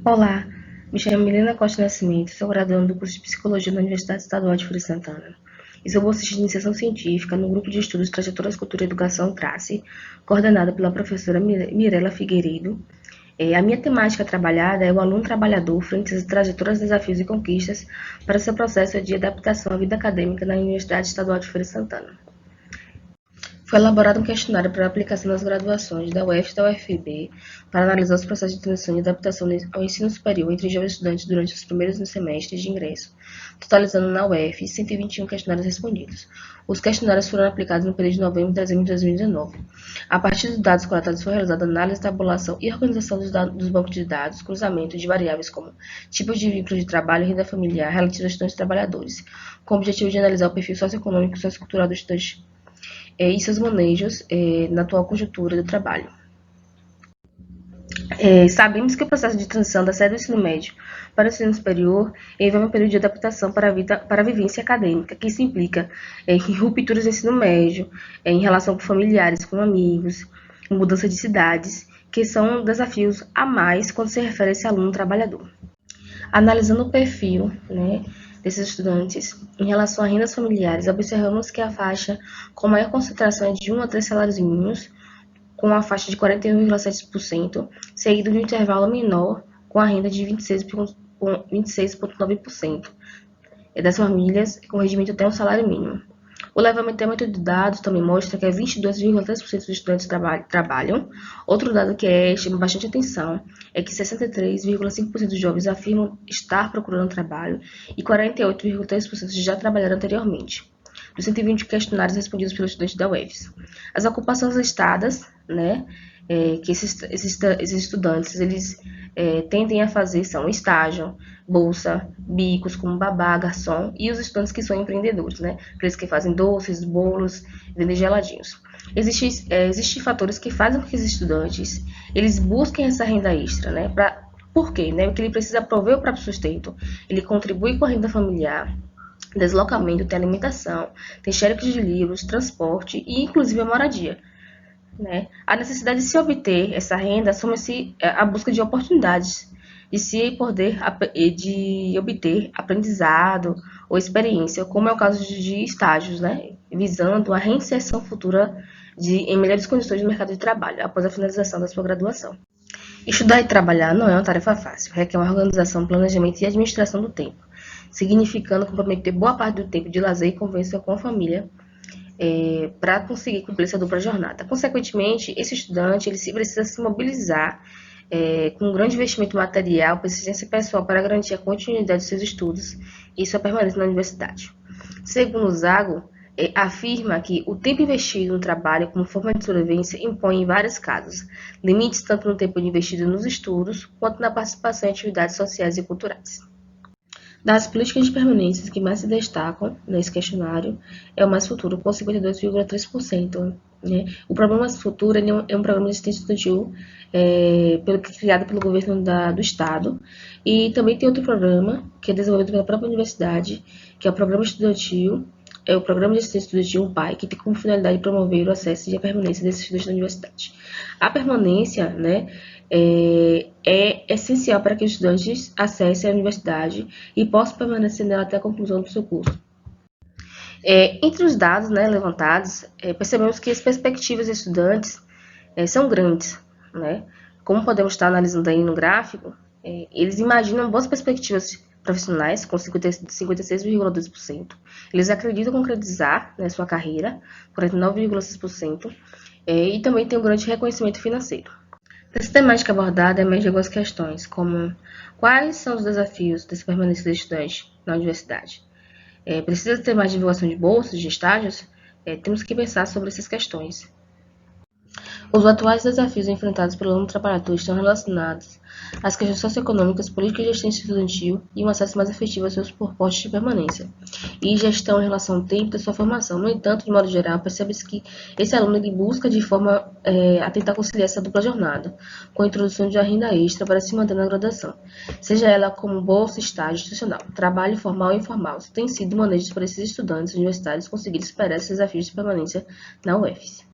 Olá, me chamo Milena Costa Nascimento, sou graduanda do curso de Psicologia da Universidade Estadual de Feira de Santana e sou bolsista de iniciação científica no grupo de estudos Trajetórias, Cultura e Educação TRACE, coordenada pela professora Mirela Figueiredo. A minha temática trabalhada é o aluno trabalhador frente às trajetórias, desafios e conquistas para seu processo de adaptação à vida acadêmica na Universidade Estadual de Feira de Santana. Foi elaborado um questionário para aplicação nas graduações da UF e da UFB para analisar os processos de transição e adaptação ao ensino superior entre jovens estudantes durante os primeiros semestres de ingresso, totalizando na UF 121 questionários respondidos. Os questionários foram aplicados no período de novembro e dezembro de 2019. A partir dos dados coletados foi realizada análise, tabulação e organização dos bancos de dados, cruzamento de variáveis como tipos de vínculo de trabalho e renda familiar relativos aos estudantes trabalhadores, com o objetivo de analisar o perfil socioeconômico e sociocultural do estudante e seus manejos na atual conjuntura do trabalho. Sabemos que o processo de transição da sede do ensino médio para o ensino superior envolve um período de adaptação para a vivência acadêmica, que isso implica em rupturas do ensino médio, em relação com familiares, com amigos, mudança de cidades, que são desafios a mais quando se refere a esse aluno trabalhador. Analisando o perfil, né, desses estudantes em relação a rendas familiares, observamos que a faixa com maior concentração é de 1 a 3 salários mínimos, com a faixa de 41,7%, seguido de um intervalo menor, com a renda de 26,9% das famílias com rendimento até um salário mínimo. O levantamento de dados também mostra que 22,3% dos estudantes trabalham. Outro dado que chama bastante atenção é que 63,5% dos jovens afirmam estar procurando trabalho e 48,3% já trabalharam anteriormente. Dos 120 questionários respondidos pelos estudantes da UFES. As ocupações listadas, né, que esses estudantes eles tendem a fazer são estágio, bolsa, bicos como babá, garçom e os estudantes que são empreendedores, né? Aqueles que fazem doces, bolos, vendem geladinhos. Existem fatores que fazem com que os estudantes eles busquem essa renda extra, né? Por quê? Né? Porque ele precisa prover o próprio sustento, ele contribui com a renda familiar, deslocamento, tem alimentação, tem xerox de livros, transporte e inclusive a moradia. Né? A necessidade de se obter essa renda assume-se a busca de oportunidades de se poder de obter aprendizado ou experiência, como é o caso de estágios, né? Visando a reinserção futura em melhores condições no mercado de trabalho após a finalização da sua graduação. Estudar e trabalhar não é uma tarefa fácil, requer uma organização, planejamento e administração do tempo, significando comprometer boa parte do tempo de lazer e convivência com a família para conseguir cumprir essa dupla jornada. Consequentemente, esse estudante ele precisa se mobilizar com um grande investimento material, persistência pessoal para garantir a continuidade de seus estudos e sua permanência na universidade. Segundo o Zago, afirma que o tempo investido no trabalho como forma de sobrevivência impõe, em vários casos, limites tanto no tempo investido nos estudos quanto na participação em atividades sociais e culturais. Das políticas de permanência que mais se destacam nesse questionário é o Mais Futuro, com 52,3%. Né? O Programa Mais Futuro ele é um programa de assistência estudantil criado pelo governo do Estado. E também tem outro programa que é desenvolvido pela própria universidade, que é o Programa Estudantil, é o Programa de Assistência Estudantil, o PAI, que tem como finalidade promover o acesso e a permanência desses estudantes na universidade. A permanência, né, é essencial para que os estudantes acessem a universidade e possam permanecer nela até a conclusão do seu curso. Entre os dados, né, levantados, percebemos que as perspectivas dos estudantes são grandes. Né? Como podemos estar analisando aí no gráfico, eles imaginam boas perspectivas profissionais, com 56,2%. Eles acreditam concretizar, né, sua carreira, 49,6%. E também tem um grande reconhecimento financeiro. Essa temática abordada emerge algumas questões, como quais são os desafios dessa permanência do estudante na universidade? Precisa ter mais divulgação de bolsas, de estágios? Temos que pensar sobre essas questões. Os atuais desafios enfrentados pelo aluno trabalhador estão relacionados às questões socioeconômicas, políticas de assistência estudantil e um acesso mais efetivo aos seus propostos de permanência, e gestão em relação ao tempo da sua formação. No entanto, de modo geral, percebe-se que esse aluno ele busca de forma a tentar conciliar essa dupla jornada, com a introdução de uma renda extra para se manter na graduação, seja ela como bolsa, estágio institucional, trabalho formal ou informal. Tem sido manejos para esses estudantes universitários conseguirem superar esses desafios de permanência na UFES.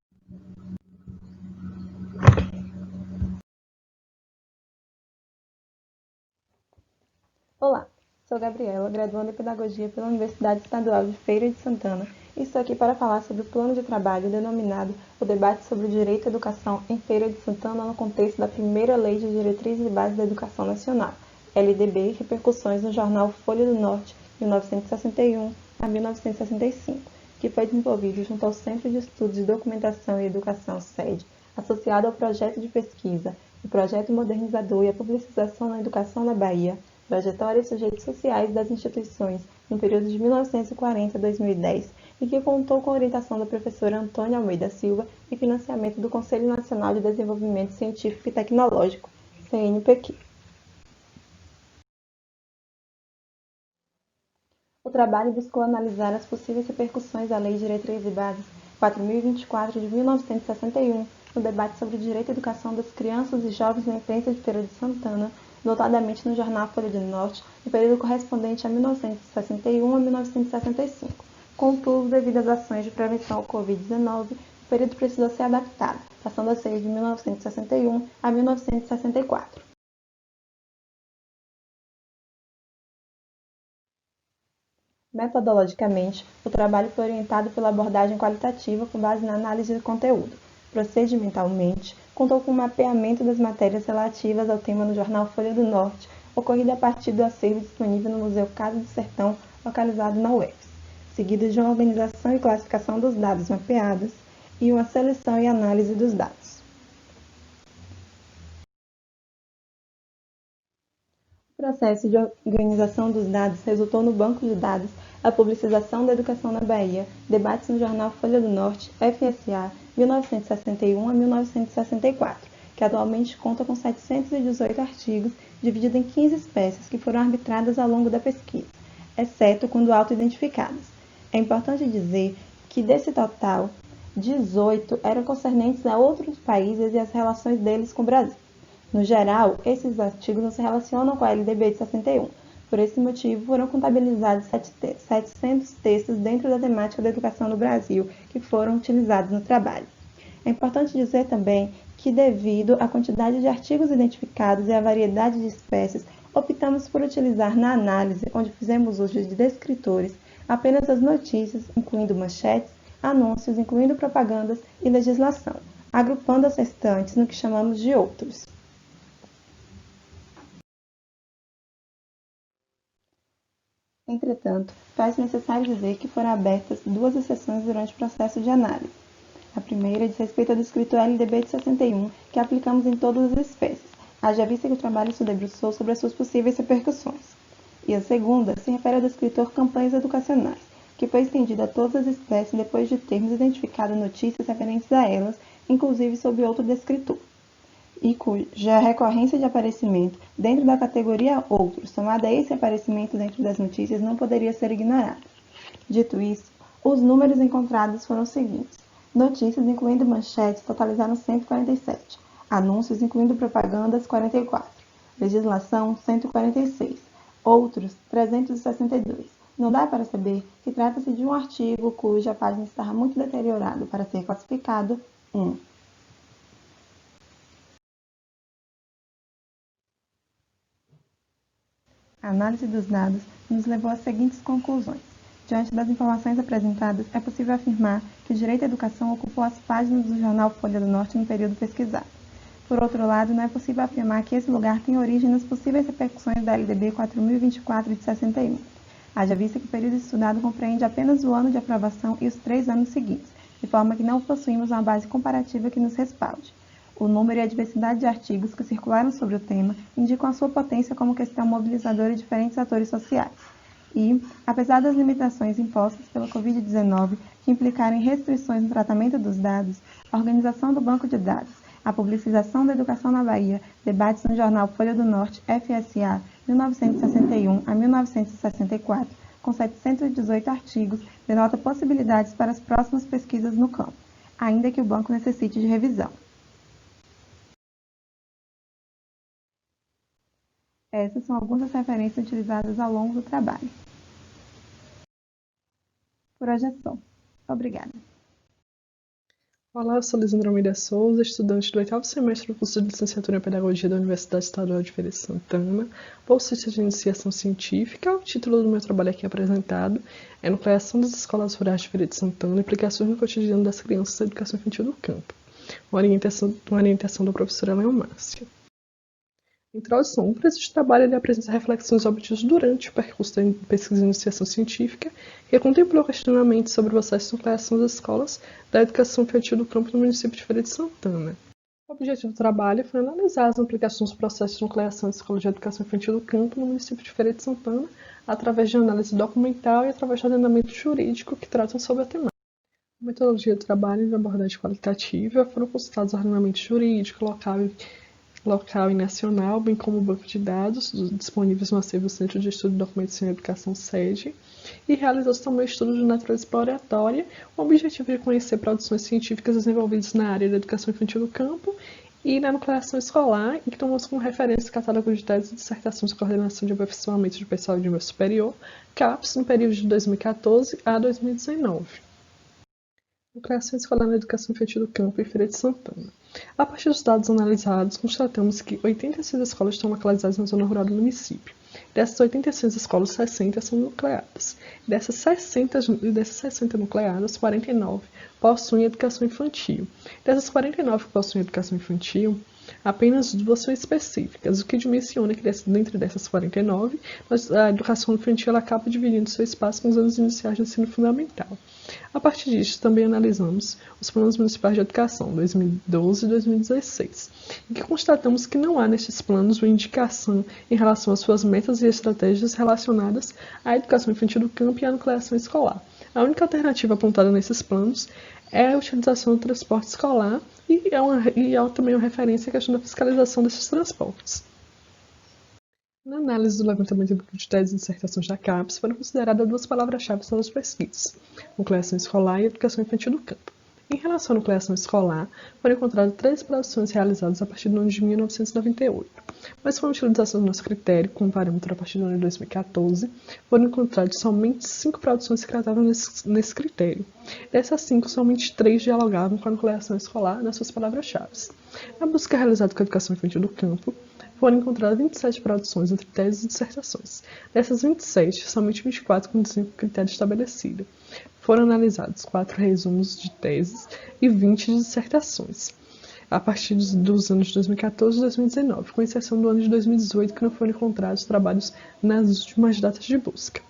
Olá, sou Gabriela, graduanda em Pedagogia pela Universidade Estadual de Feira de Santana e estou aqui para falar sobre o plano de trabalho denominado o Debate sobre o Direito à Educação em Feira de Santana no contexto da primeira Lei de Diretrizes e Bases da Educação Nacional, LDB, e repercussões no jornal Folha do Norte, 1961 a 1965, que foi desenvolvido junto ao Centro de Estudos de Documentação e Educação SED, associado ao projeto de pesquisa, o projeto modernizador e a publicização na educação na Bahia, trajetória e sujeitos sociais das instituições no período de 1940 a 2010 e que contou com a orientação da professora Antônia Almeida Silva e financiamento do Conselho Nacional de Desenvolvimento Científico e Tecnológico, CNPq. O trabalho buscou analisar as possíveis repercussões da Lei de Diretrizes e Bases 4.024 de 1961 no debate sobre o direito à educação das crianças e jovens na imprensa de Feira de Santana, notadamente no jornal Folha do Norte, no período correspondente a 1961 a 1965. Contudo, devido às ações de prevenção ao Covid-19, o período precisou ser adaptado, passando a ser de 1961 a 1964. Metodologicamente, o trabalho foi orientado pela abordagem qualitativa com base na análise do conteúdo. Procedimentalmente, contou com o mapeamento das matérias relativas ao tema no jornal Folha do Norte, ocorrido a partir do acervo disponível no Museu Casa do Sertão, localizado na UFES, seguido de uma organização e classificação dos dados mapeados e uma seleção e análise dos dados. O processo de organização dos dados resultou no banco de dados A Publicização da Educação na Bahia, debates no jornal Folha do Norte, FSA, 1961 a 1964, que atualmente conta com 718 artigos, dividido em 15 espécies que foram arbitradas ao longo da pesquisa, exceto quando auto-identificadas. É importante dizer que, desse total, 18 eram concernentes a outros países e as relações deles com o Brasil. No geral, esses artigos não se relacionam com a LDB de 61. Por esse motivo, foram contabilizados 700 textos dentro da temática da educação no Brasil que foram utilizados no trabalho. É importante dizer também que, devido à quantidade de artigos identificados e à variedade de espécies, optamos por utilizar na análise, onde fizemos uso de descritores, apenas as notícias, incluindo manchetes, anúncios, incluindo propagandas e legislação, agrupando as restantes no que chamamos de outros. Entretanto, faz necessário dizer que foram abertas duas exceções durante o processo de análise. A primeira diz respeito ao descrito LDB de 61, que aplicamos em todas as espécies, haja vista que o trabalho se debruçou sobre as suas possíveis repercussões. E a segunda se refere ao descritor Campanhas Educacionais, que foi estendido a todas as espécies depois de termos identificado notícias referentes a elas, inclusive sob outro descritor, e cuja recorrência de aparecimento dentro da categoria Outros, somada a esse aparecimento dentro das notícias, não poderia ser ignorada. Dito isso, os números encontrados foram os seguintes: notícias, incluindo manchetes, totalizaram 147, anúncios, incluindo propagandas, 44, legislação, 146, outros, 362. Não dá para saber que trata-se de um artigo cuja página estava muito deteriorado para ser classificado 1. A análise dos dados nos levou às seguintes conclusões. Diante das informações apresentadas, é possível afirmar que o direito à educação ocupou as páginas do jornal Folha do Norte no período pesquisado. Por outro lado, não é possível afirmar que esse lugar tem origem nas possíveis repercussões da LDB 4024 de 61. Haja vista que o período estudado compreende apenas o ano de aprovação e os 3 anos seguintes, de forma que não possuímos uma base comparativa que nos respalde. O número e a diversidade de artigos que circularam sobre o tema indicam a sua potência como questão mobilizadora de diferentes atores sociais. E, apesar das limitações impostas pela Covid-19, que implicaram em restrições no tratamento dos dados, a organização do banco de dados, a publicização da educação na Bahia, debates no jornal Folha do Norte, FSA, 1961 a 1964, com 718 artigos, denota possibilidades para as próximas pesquisas no campo, ainda que o banco necessite de revisão. Essas são algumas das referências utilizadas ao longo do trabalho. Por hoje é só. Obrigada. Olá, eu sou Lisandra Almeida Souza, estudante do 8º semestre do curso de Licenciatura em Pedagogia da Universidade Estadual de Feira de Santana, bolsista de iniciação científica. O título do meu trabalho aqui apresentado é Nucleação das Escolas Rurais de Feira de Santana, Implicações no Cotidiano das Crianças da Educação Infantil do Campo, uma orientação da professora Leon Márcia. Introdução. O processo de trabalho ele apresenta reflexões obtidas durante o percurso da pesquisa e iniciação científica, que contemplou questionamentos sobre o processo de nucleação das escolas da educação infantil do campo no município de Feira de Santana. O objetivo do trabalho foi analisar as implicações do processo de nucleação das escolas de educação infantil do campo no município de Feira de Santana, através de análise documental e através de ordenamento jurídico que tratam sobre a temática. A metodologia do trabalho de abordagem qualitativa foram consultados ordenamento jurídico, local e nacional, bem como o banco de dados disponíveis no acervo do Centro de Estudo de Documentação e Educação SEDE, e realizou-se também estudo de natureza exploratória, com o objetivo de conhecer produções científicas desenvolvidas na área da educação infantil do campo e na nucleação escolar, e que tomamos como referência o catálogo de teses e dissertações de coordenação de aperfeiçoamento de pessoal de nível superior, CAPES, no período de 2014 a 2019. Nucleação escolar na educação infantil do campo em Feira de Santana. A partir dos dados analisados, constatamos que 86 escolas estão localizadas na zona rural do município. Dessas 86 escolas, 60 são nucleadas. Dessas 60 nucleadas, 49 possuem educação infantil. Dessas 49 que possuem educação infantil, apenas 2 são específicas, o que dimensiona que dentro dessas 49, a educação infantil ela acaba dividindo seu espaço com os anos iniciais do ensino fundamental. A partir disso, também analisamos os planos municipais de educação 2012 e 2016, em que constatamos que não há nestes planos uma indicação em relação às suas metas e estratégias relacionadas à educação infantil do campo e à nucleação escolar. A única alternativa apontada nesses planos é a utilização do transporte escolar e é também uma referência à questão da fiscalização desses transportes. Na análise do levantamento de teses e dissertações da CAPES, foram consideradas 2 palavras-chave das pesquisas: nucleação escolar e educação infantil do campo. Em relação à nucleação escolar, foram encontradas 3 produções realizadas a partir do ano de 1998, mas foram utilizadas no nosso critério, com parâmetro a partir do ano de 2014, foram encontradas somente 5 produções que tratavam nesse critério. Dessas 5, somente 3 dialogavam com a nucleação escolar nas suas palavras-chave. Na busca realizada com a educação infantil do campo, foram encontradas 27 produções entre teses e dissertações. Dessas 27, somente 24 condiziam com o critério estabelecido. Foram analisados 4 resumos de teses e 20 de dissertações, a partir dos anos de 2014 e 2019, com exceção do ano de 2018, que não foram encontrados trabalhos nas últimas datas de busca.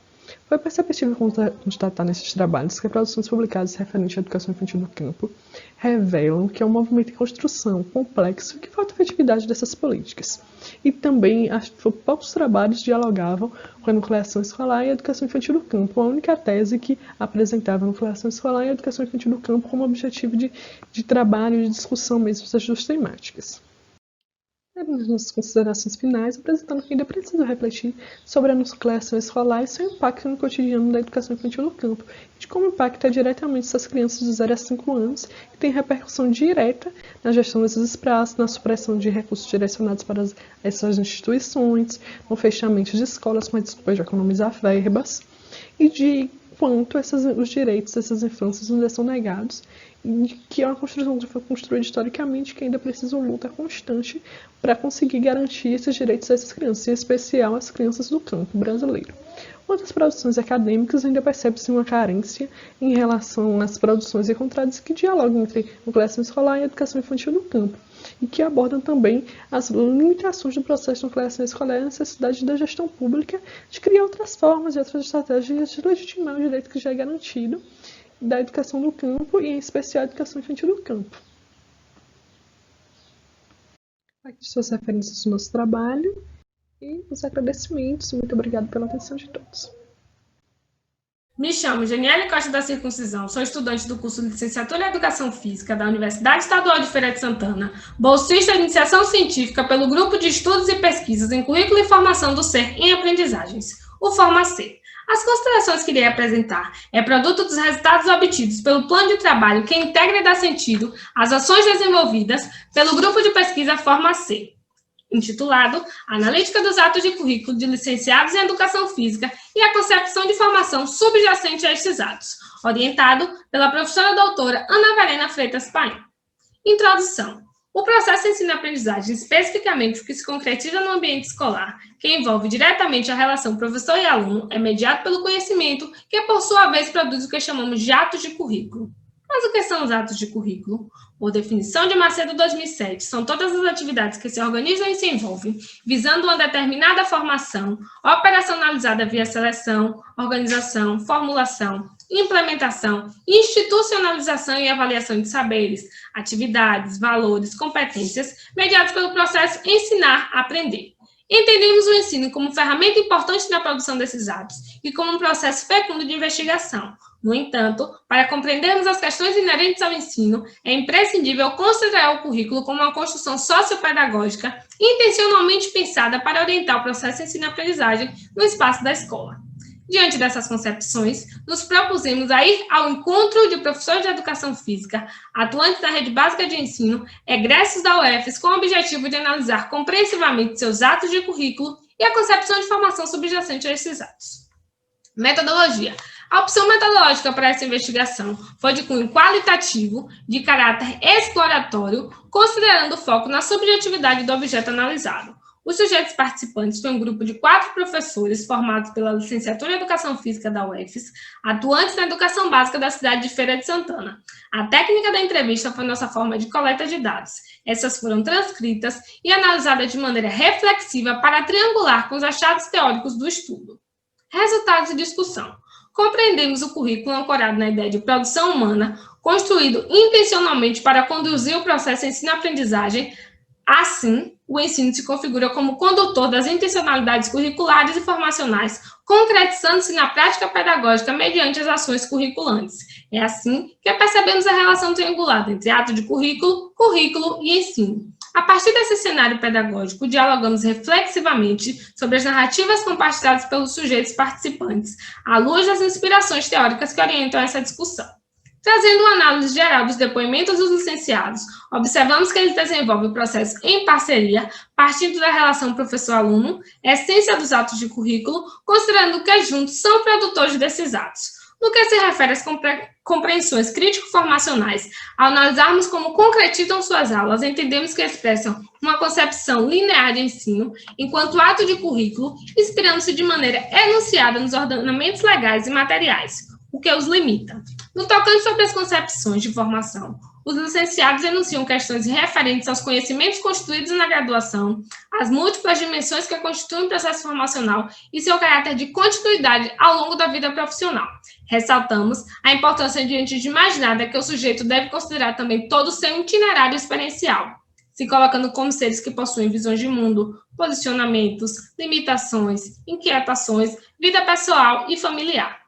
Foi perceptível constatar nesses trabalhos que as produções publicadas referentes à educação infantil do campo revelam que é um movimento em construção, complexo, e que falta efetividade dessas políticas. E também poucos trabalhos dialogavam com a nucleação escolar e a educação infantil do campo, a única tese que apresentava a nucleação escolar e a educação infantil do campo como objetivo de trabalho e de discussão mesmo dessas 2 temáticas. Nas considerações finais, apresentando que ainda é preciso refletir sobre a nucleação escolar e seu impacto no cotidiano da educação infantil no campo, e de como impacta diretamente essas crianças de 0 a 5 anos, que tem repercussão direta na gestão desses espaços, na supressão de recursos direcionados para essas instituições, no fechamento de escolas com a desculpa de economizar verbas, e de quanto os direitos dessas infâncias ainda são negados, que é uma construção que foi construída historicamente, que ainda precisa de luta constante para conseguir garantir esses direitos dessas crianças, em especial as crianças do campo brasileiro. Outras produções acadêmicas ainda percebe-se uma carência em relação às produções encontradas que dialogam entre nucleação escolar e educação infantil no campo, e que abordam também as limitações do processo de nucleação escolar e a necessidade da gestão pública de criar outras formas e outras estratégias de legitimar o direito que já é garantido da educação do campo e, em especial, a educação infantil do campo. Aqui suas referências do nosso trabalho e os agradecimentos. Muito obrigada pela atenção de todos. Me chamo Janiele Costa da Circuncisão, sou estudante do curso de Licenciatura em Educação Física da Universidade Estadual de Feira de Santana, bolsista de iniciação científica pelo Grupo de Estudos e Pesquisas em Currículo e Formação do SER em Aprendizagens, o Forma-C. As considerações que irei apresentar é produto dos resultados obtidos pelo plano de trabalho que integra e dá sentido às ações desenvolvidas pelo Grupo de Pesquisa Forma-C. intitulado Analítica dos Atos de Currículo de Licenciados em Educação Física e a Concepção de Formação Subjacente a estes atos, orientado pela professora doutora Ana Verena Freitas Paim. Introdução. O processo de ensino-aprendizagem, especificamente o que se concretiza no ambiente escolar, que envolve diretamente a relação professor e aluno, é mediado pelo conhecimento, que, por sua vez, produz o que chamamos de atos de currículo. Mas o que são os atos de currículo? Por definição de Macedo 2007, são todas as atividades que se organizam e se envolvem, visando uma determinada formação, operacionalizada via seleção, organização, formulação, implementação, institucionalização e avaliação de saberes, atividades, valores, competências, mediados pelo processo ensinar-aprender. Entendemos o ensino como ferramenta importante na produção desses atos e como um processo fecundo de investigação. No entanto, para compreendermos as questões inerentes ao ensino, é imprescindível considerar o currículo como uma construção sociopedagógica intencionalmente pensada para orientar o processo de ensino-aprendizagem no espaço da escola. Diante dessas concepções, nos propusemos a ir ao encontro de professores de educação física, atuantes da rede básica de ensino, egressos da UFES, com o objetivo de analisar compreensivamente seus atos de currículo e a concepção de formação subjacente a esses atos. Metodologia. A opção metodológica para essa investigação foi de cunho qualitativo, de caráter exploratório, considerando o foco na subjetividade do objeto analisado. Os sujeitos participantes foi um grupo de 4 professores formados pela Licenciatura em Educação Física da UFES, atuantes na educação básica da cidade de Feira de Santana. A técnica da entrevista foi nossa forma de coleta de dados. Essas foram transcritas e analisadas de maneira reflexiva para triangular com os achados teóricos do estudo. Resultados e discussão. Compreendemos o currículo ancorado na ideia de produção humana, construído intencionalmente para conduzir o processo de ensino-aprendizagem. Assim, o ensino se configura como condutor das intencionalidades curriculares e formacionais, concretizando-se na prática pedagógica mediante as ações curriculantes. É assim que percebemos a relação triangulada entre ato de currículo, currículo e ensino. A partir desse cenário pedagógico, dialogamos reflexivamente sobre as narrativas compartilhadas pelos sujeitos participantes, à luz das inspirações teóricas que orientam essa discussão. Trazendo uma análise geral dos depoimentos dos licenciados, observamos que eles desenvolvem o processo em parceria, partindo da relação professor-aluno, essência dos atos de currículo, considerando que juntos são produtores desses atos. No que se refere às compreensões crítico-formacionais, ao analisarmos como concretizam suas aulas, entendemos que expressam uma concepção linear de ensino, enquanto ato de currículo, inspirando-se de maneira enunciada nos ordenamentos legais e materiais, o que os limita. No tocante sobre as concepções de formação, os licenciados enunciam questões referentes aos conhecimentos construídos na graduação, as múltiplas dimensões que constituem o processo formacional e seu caráter de continuidade ao longo da vida profissional. Ressaltamos a importância diante de mais nada que o sujeito deve considerar também todo o seu itinerário experiencial, se colocando como seres que possuem visões de mundo, posicionamentos, limitações, inquietações, vida pessoal e familiar.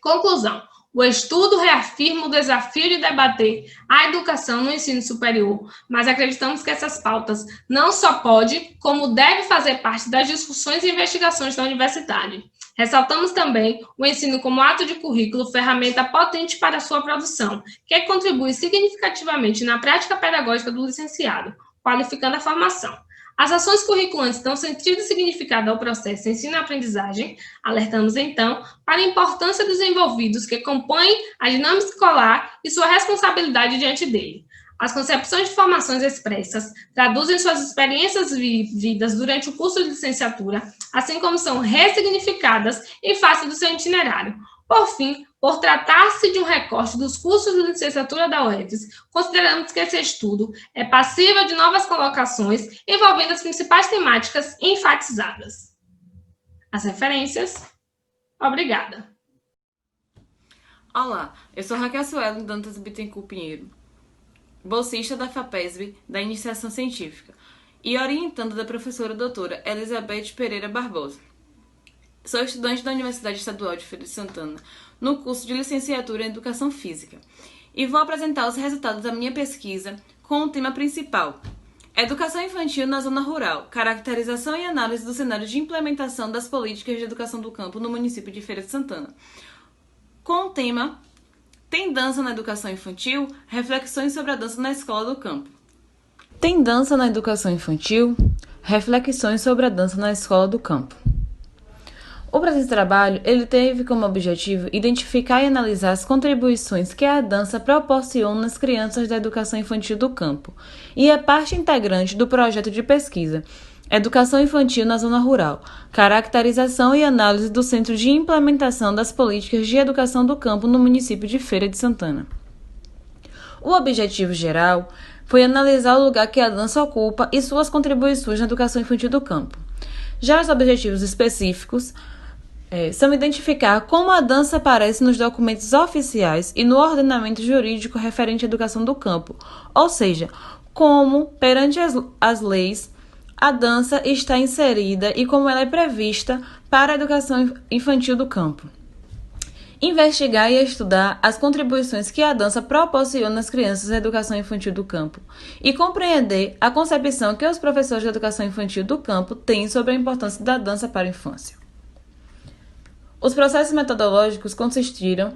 Conclusão. O estudo reafirma o desafio de debater a educação no ensino superior, mas acreditamos que essas pautas não só pode, como deve fazer parte das discussões e investigações da universidade. Ressaltamos também o ensino como ato de currículo, ferramenta potente para sua produção, que contribui significativamente na prática pedagógica do licenciado, qualificando a formação. As ações curriculantes dão sentido e significado ao processo de ensino-aprendizagem. Alertamos, então, para a importância dos envolvidos que compõem a dinâmica escolar e sua responsabilidade diante dele. As concepções de formações expressas traduzem suas experiências vividas durante o curso de licenciatura, assim como são ressignificadas em face do seu itinerário. Por fim, por tratar-se de um recorte dos cursos de licenciatura da UFES, consideramos que esse estudo é passível de novas colocações envolvendo as principais temáticas enfatizadas. As referências. Obrigada. Olá, eu sou Raquel Suelen Dantas Bittencourt Pinheiro, bolsista da FAPESB da Iniciação Científica e orientanda da professora doutora Elizabeth Pereira Barbosa. Sou estudante da Universidade Estadual de Feira de Santana, no curso de Licenciatura em Educação Física, e vou apresentar os resultados da minha pesquisa com o tema principal: Educação Infantil na Zona Rural, caracterização e análise do cenário de implementação das políticas de educação do campo no município de Feira de Santana, com o tema Tem dança na educação infantil? Reflexões sobre a dança na escola do campo. Tem dança na educação infantil? Reflexões sobre a dança na escola do campo. O presente trabalho ele teve como objetivo identificar e analisar as contribuições que a dança proporciona nas crianças da educação infantil do campo e é parte integrante do projeto de pesquisa Educação Infantil na Zona Rural, caracterização e análise do Centro de Implementação das Políticas de Educação do Campo no município de Feira de Santana. O objetivo geral foi analisar o lugar que a dança ocupa e suas contribuições na educação infantil do campo. Já os objetivos específicos são identificar como a dança aparece nos documentos oficiais e no ordenamento jurídico referente à educação do campo, ou seja, como, perante as leis, a dança está inserida e como ela é prevista para a educação infantil do campo. Investigar e estudar as contribuições que a dança proporciona às crianças da educação infantil do campo e compreender a concepção que os professores de educação infantil do campo têm sobre a importância da dança para a infância. Os processos metodológicos consistiram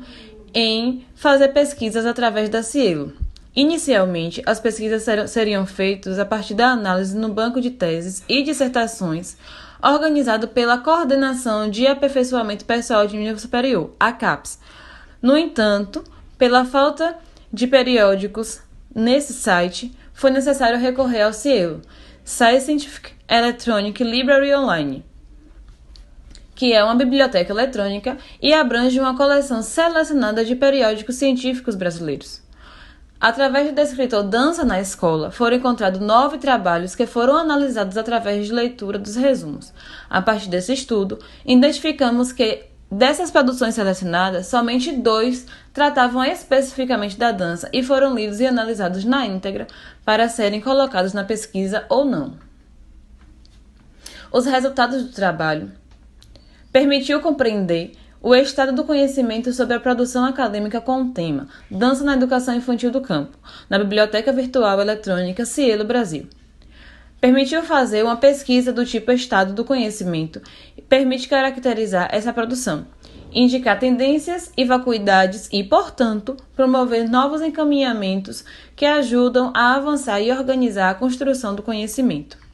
em fazer pesquisas através da Cielo. Inicialmente, as pesquisas seriam feitas a partir da análise no banco de teses e dissertações organizado pela Coordenação de Aperfeiçoamento Pessoal de Nível Superior, a CAPES. No entanto, pela falta de periódicos nesse site, foi necessário recorrer ao Cielo, Scientific Electronic Library Online, que é uma biblioteca eletrônica e abrange uma coleção selecionada de periódicos científicos brasileiros. Através do descritor Dança na Escola, foram encontrados 9 trabalhos que foram analisados através de leitura dos resumos. A partir desse estudo, identificamos que, dessas produções selecionadas, somente 2 tratavam especificamente da dança e foram lidos e analisados na íntegra para serem colocados na pesquisa ou não. Os resultados do trabalho permitiu compreender o estado do conhecimento sobre a produção acadêmica com o tema Dança na Educação Infantil do Campo, na Biblioteca Virtual Eletrônica Cielo Brasil. Permitiu fazer uma pesquisa do tipo estado do conhecimento e permite caracterizar essa produção, indicar tendências e vacuidades e, portanto, promover novos encaminhamentos que ajudam a avançar e organizar a construção do conhecimento.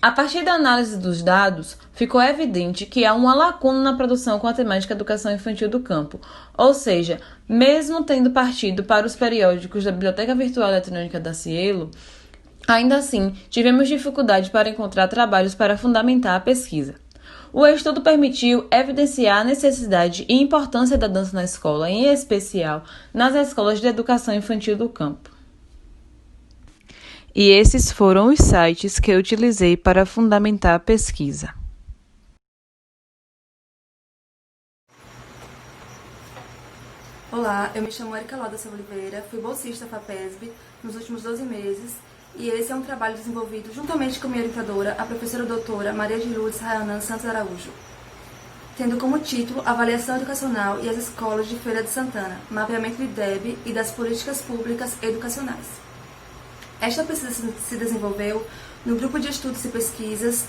A partir da análise dos dados, ficou evidente que há uma lacuna na produção com a temática Educação Infantil do Campo, ou seja, mesmo tendo partido para os periódicos da Biblioteca Virtual Eletrônica da Cielo, ainda assim tivemos dificuldade para encontrar trabalhos para fundamentar a pesquisa. O estudo permitiu evidenciar a necessidade e importância da dança na escola, em especial nas escolas de educação infantil do campo. E esses foram os sites que eu utilizei para fundamentar a pesquisa. Olá, eu me chamo Erika Lauda Silva Oliveira, fui bolsista da FAPESB nos últimos 12 meses e esse é um trabalho desenvolvido juntamente com minha orientadora, a professora doutora Maria de Lourdes Rayanan Santos Araújo, tendo como título Avaliação Educacional e as Escolas de Feira de Santana, mapeamento do IDEB e das políticas públicas educacionais. Esta pesquisa se desenvolveu no Grupo de Estudos e Pesquisas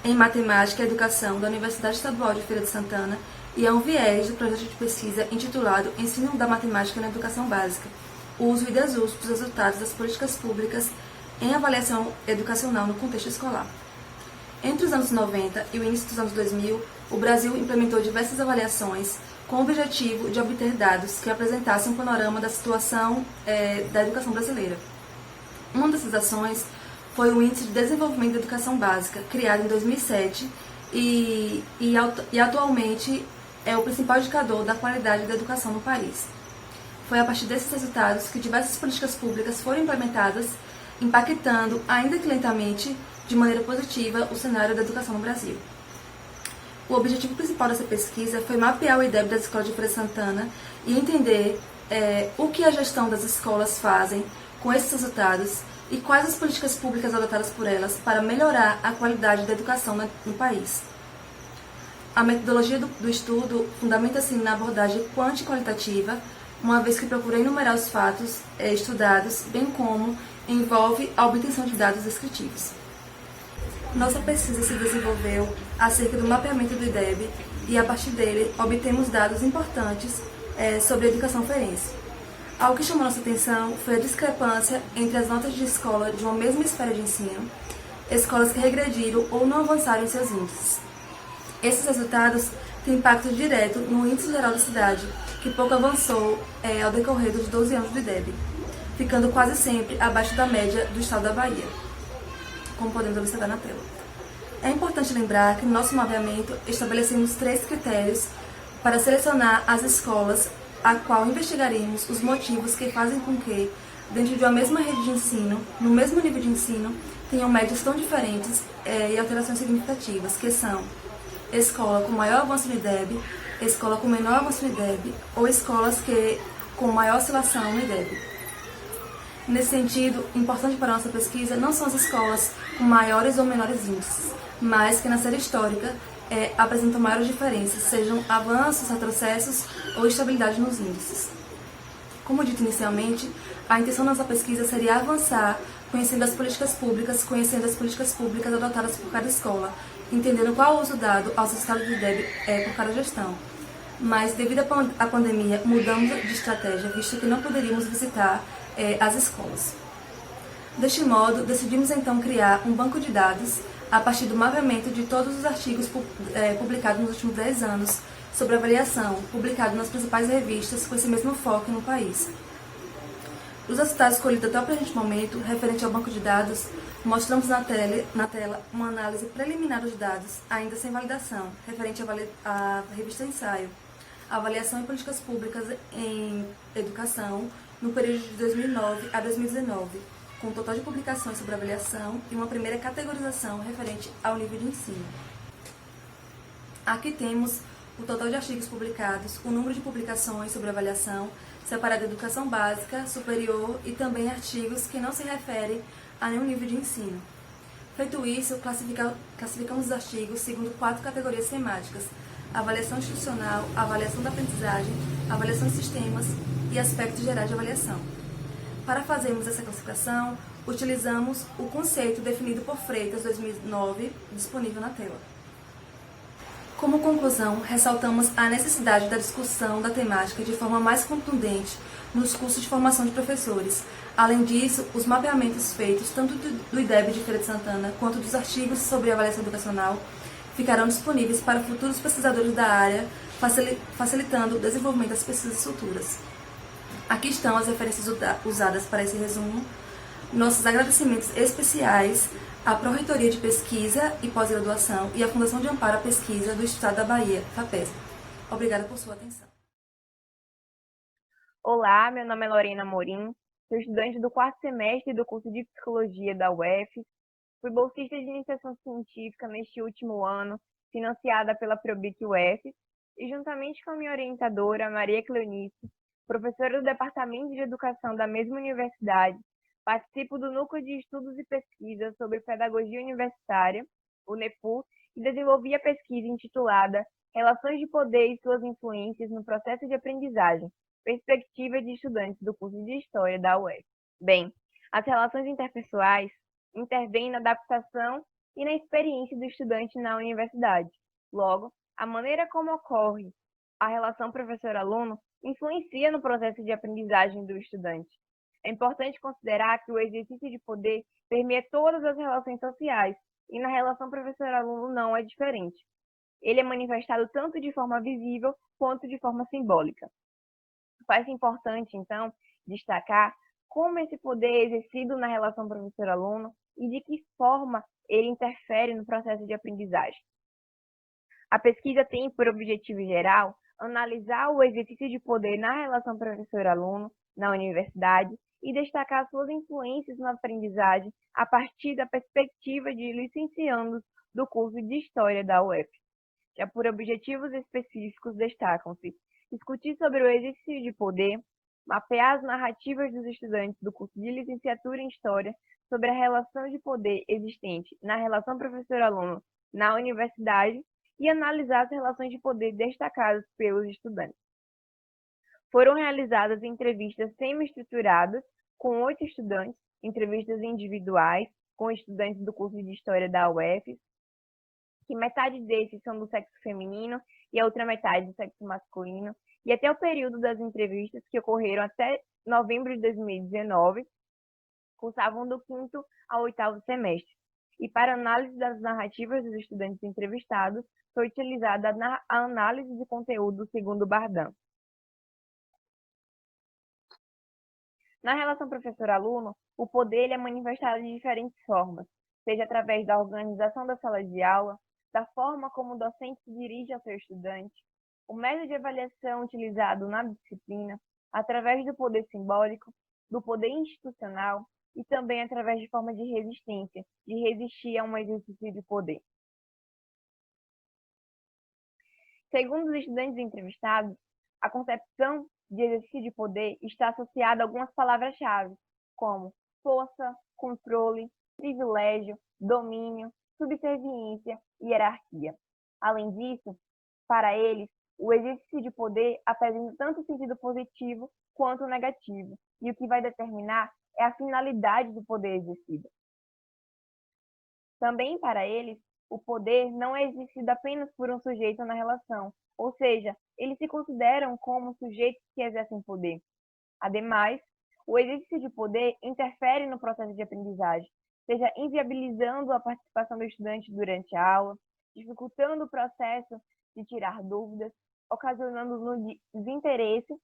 em Matemática e Educação da Universidade Estadual de Feira de Santana e é um viés do projeto de pesquisa intitulado Ensino da Matemática na Educação Básica, uso e desuso dos resultados das políticas públicas em avaliação educacional no contexto escolar. Entre os anos 90 e o início dos anos 2000, o Brasil implementou diversas avaliações com o objetivo de obter dados que apresentassem um panorama da situação da educação brasileira. Uma dessas ações foi o Índice de Desenvolvimento da Educação Básica, criado em 2007 e atualmente é o principal indicador da qualidade da educação no país. Foi a partir desses resultados que diversas políticas públicas foram implementadas, impactando, ainda que lentamente, de maneira positiva, o cenário da educação no Brasil. O objetivo principal dessa pesquisa foi mapear o IDEB das escolas de Feira de Santana e entender o que a gestão das escolas fazem com esses resultados e quais as políticas públicas adotadas por elas para melhorar a qualidade da educação no país. A metodologia do estudo fundamenta-se na abordagem quanti e qualitativa, uma vez que procura enumerar os fatos estudados, bem como envolve a obtenção de dados descritivos. Nossa pesquisa se desenvolveu acerca do mapeamento do IDEB e, a partir dele, obtemos dados importantes sobre a educação feirense. Algo que chamou nossa atenção foi a discrepância entre as notas de escola de uma mesma esfera de ensino, escolas que regrediram ou não avançaram em seus índices. Esses resultados têm impacto direto no índice geral da cidade, que pouco avançou ao decorrer dos 12 anos do IDEB, ficando quase sempre abaixo da média do estado da Bahia, como podemos observar na tela. É importante lembrar que no nosso mapeamento estabelecemos 3 critérios para selecionar as escolas a qual investigaremos os motivos que fazem com que, dentro de uma mesma rede de ensino, no mesmo nível de ensino, tenham médias tão diferentes e alterações significativas, que são escola com maior avanço no IDEB, escola com menor avanço no IDEB ou escolas com maior oscilação no IDEB. Nesse sentido, importante para a nossa pesquisa não são as escolas com maiores ou menores índices, mas que na série histórica apresentam maiores diferenças, sejam avanços, retrocessos ou estabilidade nos índices. Como dito inicialmente, a intenção da nossa pesquisa seria avançar conhecendo as políticas públicas adotadas por cada escola, entendendo qual o uso dado aos resultados do IDEB por cada gestão. Mas, devido à pandemia, mudamos de estratégia, visto que não poderíamos visitar as escolas. Deste modo, decidimos então criar um banco de dados a partir do mapeamento de todos os artigos publicados nos últimos 10 anos sobre avaliação, publicados nas principais revistas com esse mesmo foco no país. Os resultados escolhidos até o presente momento, referente ao banco de dados, mostramos na tela uma análise preliminar dos dados, ainda sem validação, referente à revista Ensaio, avaliação em políticas públicas em educação, no período de 2009 a 2019, com um total de publicações sobre avaliação e uma primeira categorização referente ao nível de ensino. Aqui temos o total de artigos publicados, o número de publicações sobre avaliação, separado de educação básica, superior e também artigos que não se referem a nenhum nível de ensino. Feito isso, classificamos os artigos segundo 4 categorias temáticas: avaliação institucional, avaliação da aprendizagem, avaliação de sistemas e aspectos gerais de avaliação. Para fazermos essa classificação, utilizamos o conceito definido por Freitas 2009, disponível na tela. Como conclusão, ressaltamos a necessidade da discussão da temática de forma mais contundente nos cursos de formação de professores. Além disso, os mapeamentos feitos tanto do IDEB de Feira de Santana quanto dos artigos sobre avaliação educacional ficarão disponíveis para futuros pesquisadores da área, facilitando o desenvolvimento das pesquisas futuras. Aqui estão as referências usadas para esse resumo. Nossos agradecimentos especiais à Pró-Reitoria de Pesquisa e Pós-Graduação e à Fundação de Amparo à Pesquisa do Estado da Bahia, FAPESB. Obrigada por sua atenção. Olá, meu nome é Lorena Morim, sou estudante do 4º semestre do curso de Psicologia da UF. Fui bolsista de iniciação científica neste último ano, financiada pela Probic UF, e juntamente com a minha orientadora, Maria Cleonice, professora do Departamento de Educação da mesma universidade, participo do Núcleo de Estudos e Pesquisas sobre Pedagogia Universitária, o NEPU, e desenvolvi a pesquisa intitulada Relações de Poder e Suas Influências no Processo de Aprendizagem, Perspectiva de Estudantes do curso de História da UF. Bem, as relações interpessoais intervêm na adaptação e na experiência do estudante na universidade. Logo, a maneira como ocorre a relação professor-aluno influencia no processo de aprendizagem do estudante. É importante considerar que o exercício de poder permeia todas as relações sociais e na relação professor-aluno não é diferente. Ele é manifestado tanto de forma visível quanto de forma simbólica. Faz importante, então, destacar como esse poder é exercido na relação professor-aluno e de que forma ele interfere no processo de aprendizagem. A pesquisa tem por objetivo geral analisar o exercício de poder na relação professor-aluno na universidade e destacar suas influências na aprendizagem a partir da perspectiva de licenciandos do curso de História da UF. Já por objetivos específicos destacam-se discutir sobre o exercício de poder, mapear as narrativas dos estudantes do curso de licenciatura em História sobre a relação de poder existente na relação professor-aluno na universidade e analisar as relações de poder destacadas pelos estudantes. Foram realizadas entrevistas semi-estruturadas com 8 estudantes, entrevistas individuais com estudantes do curso de História da UF, que metade desses são do sexo feminino e a outra metade do sexo masculino, e até o período das entrevistas, que ocorreram até novembro de 2019, cursavam do 5º ao 8º semestre. E para análise das narrativas dos estudantes entrevistados, foi utilizada a análise de conteúdo segundo Bardan. Na relação professor-aluno, o poder é manifestado de diferentes formas, seja através da organização da sala de aula, da forma como o docente se dirige ao seu estudante, o método de avaliação utilizado na disciplina, através do poder simbólico, do poder institucional e também através de forma de resistência, de resistir a um exercício de poder. Segundo os estudantes entrevistados, a concepção de exercício de poder está associada a algumas palavras-chave, como força, controle, privilégio, domínio, subserviência e hierarquia. Além disso, para eles, o exercício de poder apresenta tanto sentido positivo quanto negativo, e o que vai determinar é a finalidade do poder exercido. Também para eles, o poder não é exercido apenas por um sujeito na relação, ou seja, eles se consideram como sujeitos que exercem poder. Ademais, o exercício de poder interfere no processo de aprendizagem, seja inviabilizando a participação do estudante durante a aula, dificultando o processo de tirar dúvidas, ocasionando no desinteresse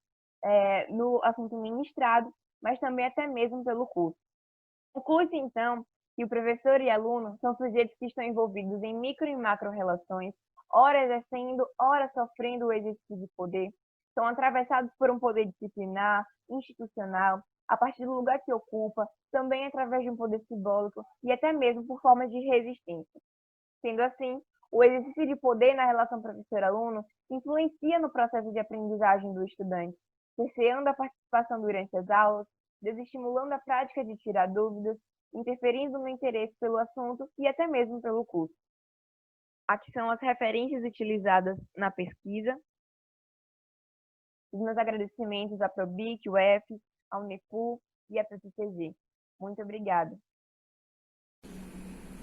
no assunto ministrado, mas também até mesmo pelo curso. O curso, então, que o professor e aluno são sujeitos que estão envolvidos em micro e macro relações, ora exercendo, ora sofrendo o exercício de poder, são atravessados por um poder disciplinar, institucional, a partir do lugar que ocupa, também através de um poder simbólico e até mesmo por formas de resistência. Sendo assim, o exercício de poder na relação professor-aluno influencia no processo de aprendizagem do estudante, cerceando a participação durante as aulas, desestimulando a prática de tirar dúvidas, interferindo no interesse pelo assunto e até mesmo pelo curso. Aqui são as referências utilizadas na pesquisa. Os meus agradecimentos à Probic, UF, à Unepu e à PPCG. Muito obrigada.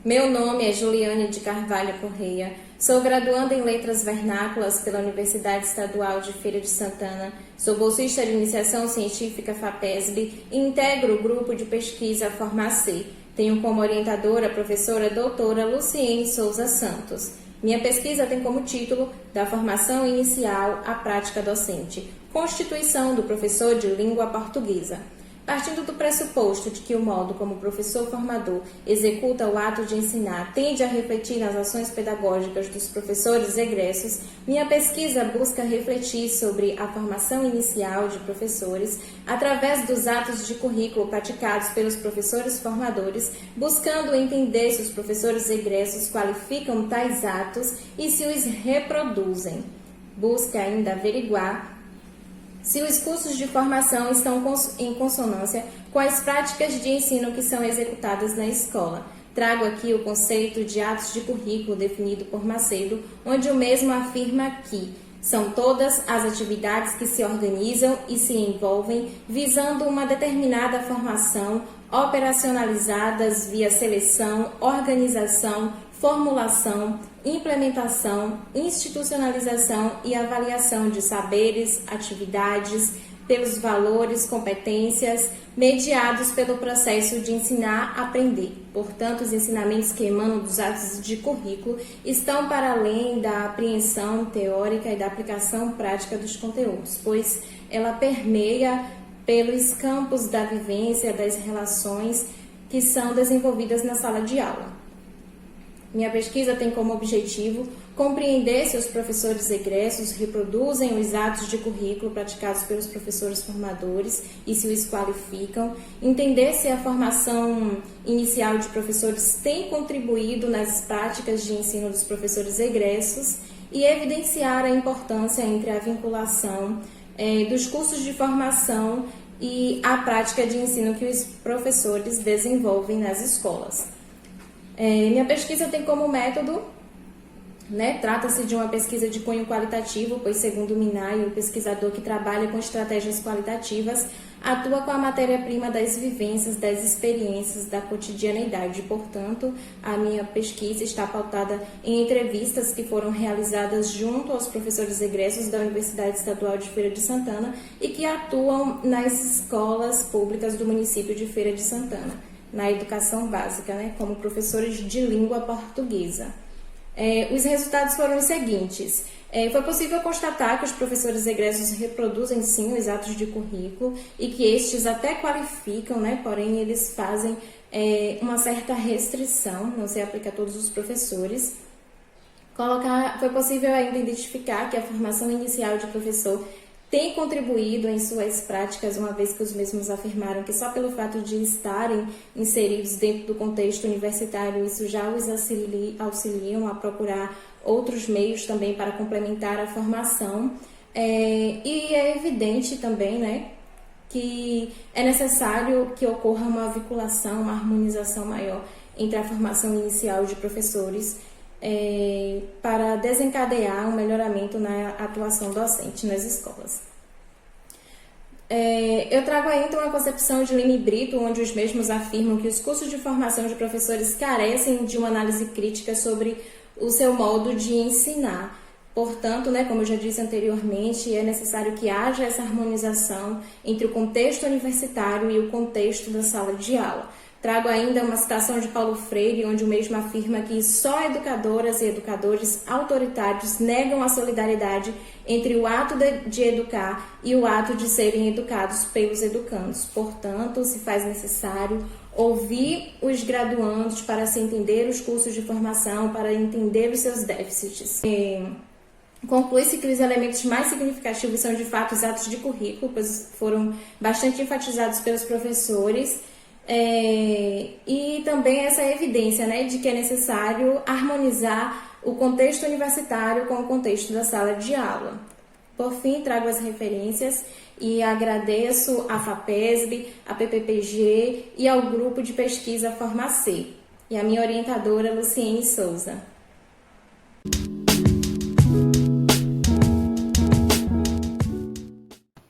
Meu nome é Juliane de Carvalho Correia, sou graduanda em Letras Vernáculas pela Universidade Estadual de Feira de Santana, sou bolsista de Iniciação Científica FAPESB e integro o grupo de pesquisa Formar-C. Tenho como orientadora a professora doutora Luciene Souza Santos. Minha pesquisa tem como título Da Formação Inicial à Prática Docente, Constituição do Professor de Língua Portuguesa. Partindo do pressuposto de que o modo como o professor formador executa o ato de ensinar tende a refletir nas ações pedagógicas dos professores egressos, minha pesquisa busca refletir sobre a formação inicial de professores através dos atos de currículo praticados pelos professores formadores, buscando entender se os professores egressos qualificam tais atos e se os reproduzem. Busca ainda averiguar se os cursos de formação estão em consonância com as práticas de ensino que são executadas na escola. Trago aqui o conceito de atos de currículo definido por Macedo, onde o mesmo afirma que são todas as atividades que se organizam e se envolvem visando uma determinada formação, operacionalizadas via seleção, organização, formulação, implementação, institucionalização e avaliação de saberes, atividades, pelos valores, competências, mediados pelo processo de ensinar-aprender. Portanto, os ensinamentos que emanam dos atos de currículo estão para além da apreensão teórica e da aplicação prática dos conteúdos, pois ela permeia pelos campos da vivência, das relações que são desenvolvidas na sala de aula. Minha pesquisa tem como objetivo compreender se os professores egressos reproduzem os atos de currículo praticados pelos professores formadores e se os qualificam, entender se a formação inicial de professores tem contribuído nas práticas de ensino dos professores egressos e evidenciar a importância entre a vinculação dos cursos de formação e a prática de ensino que os professores desenvolvem nas escolas. Minha pesquisa tem como método, trata-se de uma pesquisa de cunho qualitativo, pois segundo o Minay, o pesquisador que trabalha com estratégias qualitativas, atua com a matéria-prima das vivências, das experiências, da cotidianeidade. Portanto, a minha pesquisa está pautada em entrevistas que foram realizadas junto aos professores egressos da Universidade Estadual de Feira de Santana e que atuam nas escolas públicas do município de Feira de Santana, na educação básica, como professores de língua portuguesa. Os resultados foram os seguintes. Foi possível constatar que os professores egressos reproduzem sim os atos de currículo e que estes até qualificam, porém eles fazem uma certa restrição, não se aplica a todos os professores. Foi possível ainda identificar que a formação inicial de professor tem contribuído em suas práticas, uma vez que os mesmos afirmaram que só pelo fato de estarem inseridos dentro do contexto universitário, isso já os auxiliam a procurar outros meios também para complementar a formação. E é evidente também, que é necessário que ocorra uma vinculação, uma harmonização maior entre a formação inicial de professores para desencadear um melhoramento na atuação docente nas escolas. Eu trago ainda uma concepção de Lima e Brito, onde os mesmos afirmam que os cursos de formação de professores carecem de uma análise crítica sobre o seu modo de ensinar. Portanto, como eu já disse anteriormente, é necessário que haja essa harmonização entre o contexto universitário e o contexto da sala de aula. Trago ainda uma citação de Paulo Freire, onde o mesmo afirma que só educadoras e educadores autoritários negam a solidariedade entre o ato de educar e o ato de serem educados pelos educandos. Portanto, se faz necessário ouvir os graduandos para se entender os cursos de formação, para entender os seus déficits. Conclui-se que os elementos mais significativos são, de fato, os atos de currículo, pois foram bastante enfatizados pelos professores, e também essa evidência, de que é necessário harmonizar o contexto universitário com o contexto da sala de aula. Por fim, trago as referências e agradeço à FAPESB, à PPPG e ao grupo de pesquisa Formacê, e a minha orientadora, Luciene Souza.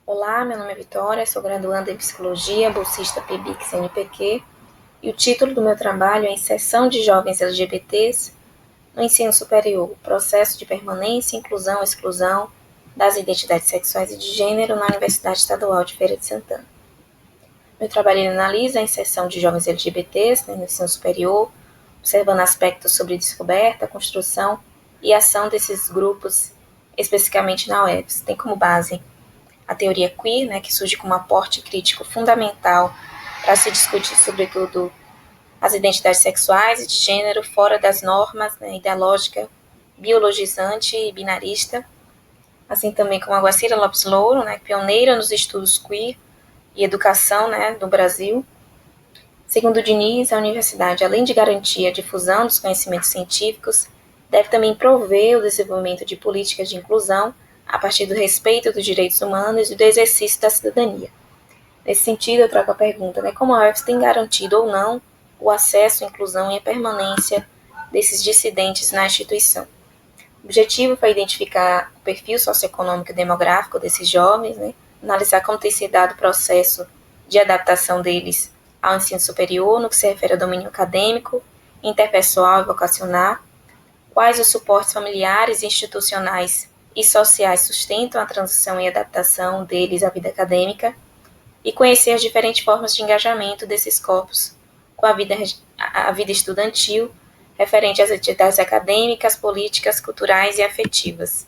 Olá, meu nome é Vitória, sou graduanda em Psicologia, bolsista PBIC-CNPq, e o título do meu trabalho é Inserção de Jovens LGBTs no Ensino Superior, Processo de Permanência, Inclusão e Exclusão das Identidades Sexuais e de Gênero na Universidade Estadual de Feira de Santana. Meu trabalho analisa a inserção de jovens LGBTs no ensino superior, observando aspectos sobre descoberta, construção e ação desses grupos, especificamente na UFS. Tem como base a teoria queer, que surge como aporte crítico fundamental para se discutir, sobretudo, as identidades sexuais e de gênero fora das normas ideológica, biologizante e binarista, assim também como a Guacira Lopes Louro, pioneira nos estudos queer e educação no Brasil. Segundo Diniz, a universidade, além de garantir a difusão dos conhecimentos científicos, deve também prover o desenvolvimento de políticas de inclusão a partir do respeito dos direitos humanos e do exercício da cidadania. Nesse sentido, eu trago a pergunta, como a UFS tem garantido ou não o acesso, a inclusão e a permanência desses dissidentes na instituição. O objetivo foi identificar o perfil socioeconômico e demográfico desses jovens, analisar como tem sido dado o processo de adaptação deles ao ensino superior, no que se refere a domínio acadêmico, interpessoal e vocacional, quais os suportes familiares e institucionais e sociais sustentam a transição e adaptação deles à vida acadêmica, e conhecer as diferentes formas de engajamento desses corpos com a vida estudantil, referente às atividades acadêmicas, políticas, culturais e afetivas.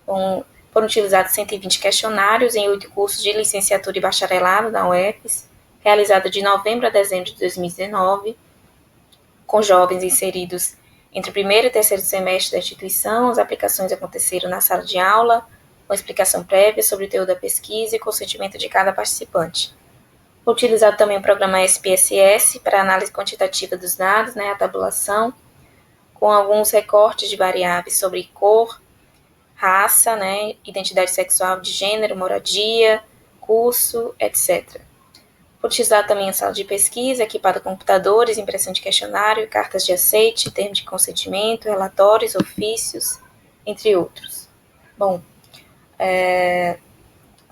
Foram utilizados 120 questionários em 8 cursos de licenciatura e bacharelado da UFS, realizado de novembro a dezembro de 2019, com jovens inseridos entre o primeiro e terceiro semestre da instituição. As aplicações aconteceram na sala de aula, com explicação prévia sobre o teor da pesquisa e consentimento de cada participante. Foi utilizado também o programa SPSS para análise quantitativa dos dados, a tabulação, com alguns recortes de variáveis sobre cor, raça, identidade sexual de gênero, moradia, curso, etc. Foi utilizado também a sala de pesquisa, equipada com computadores, impressão de questionário, cartas de aceite, termos de consentimento, relatórios, ofícios, entre outros.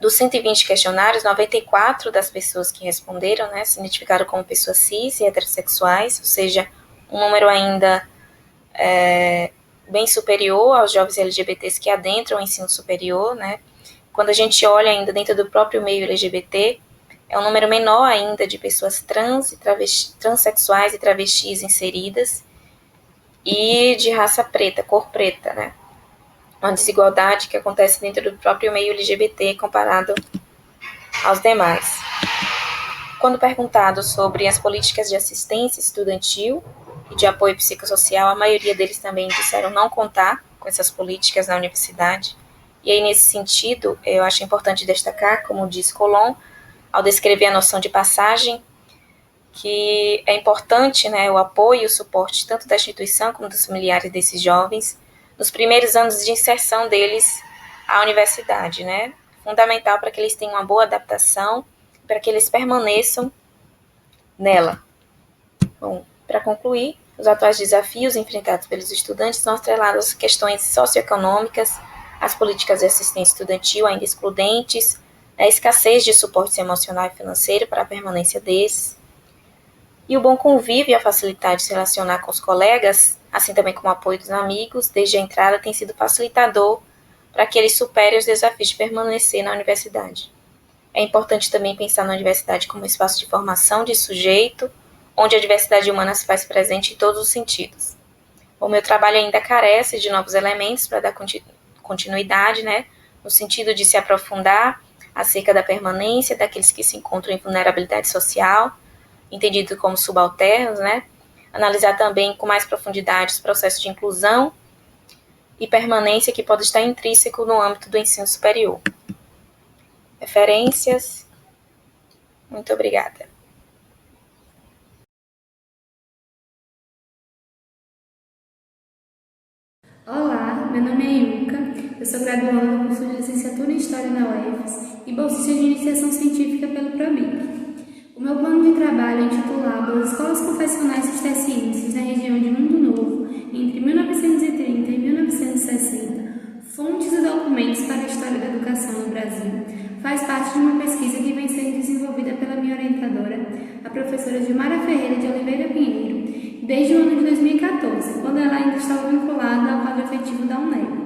Dos 120 questionários, 94 das pessoas que responderam, né, se identificaram como pessoas cis e heterossexuais, ou seja, um número ainda bem superior aos jovens LGBTs que adentram o ensino superior, né. Quando a gente olha ainda dentro do próprio meio LGBT, é um número menor ainda de pessoas trans e transexuais e travestis inseridas, e de raça preta, cor preta, né. Uma desigualdade que acontece dentro do próprio meio LGBT comparado aos demais. Quando perguntado sobre as políticas de assistência estudantil e de apoio psicossocial, a maioria deles também disseram não contar com essas políticas na universidade. E aí, nesse sentido, eu acho importante destacar, como diz Colomb, ao descrever a noção de passagem, que é importante, né, o apoio e o suporte tanto da instituição como dos familiares desses jovens nos primeiros anos de inserção deles à universidade, né? Fundamental para que eles tenham uma boa adaptação, para que eles permaneçam nela. Bom, para concluir, os atuais desafios enfrentados pelos estudantes são atrelados às questões socioeconômicas, às políticas de assistência estudantil ainda excludentes, a escassez de suporte emocional e financeiro para a permanência desses, e o bom convívio e a facilidade de se relacionar com os colegas, assim também como o apoio dos amigos, desde a entrada tem sido facilitador para que eles superem os desafios de permanecer na universidade. É importante também pensar na universidade como espaço de formação de sujeito, onde a diversidade humana se faz presente em todos os sentidos. O meu trabalho ainda carece de novos elementos para dar continuidade, né, no sentido de se aprofundar acerca da permanência daqueles que se encontram em vulnerabilidade social, entendido como subalternos, né, analisar também com mais profundidade os processos de inclusão e permanência que pode estar intrínseco no âmbito do ensino superior. Referências. Muito obrigada. Olá, meu nome é Yuka, eu sou graduanda no curso de licenciatura em História na UFES e bolsista de iniciação científica pelo PROBIC. O meu plano de trabalho é intitulado As Escolas Confessionais Cistercienses na região de Mundo Novo, entre 1930 e 1960, fontes e documentos para a história da educação no Brasil. Faz parte de uma pesquisa que vem sendo desenvolvida pela minha orientadora, a professora Gilmara Ferreira de Oliveira Pinheiro, desde o ano de 2014, quando ela ainda estava vinculada ao quadro efetivo da UNEB.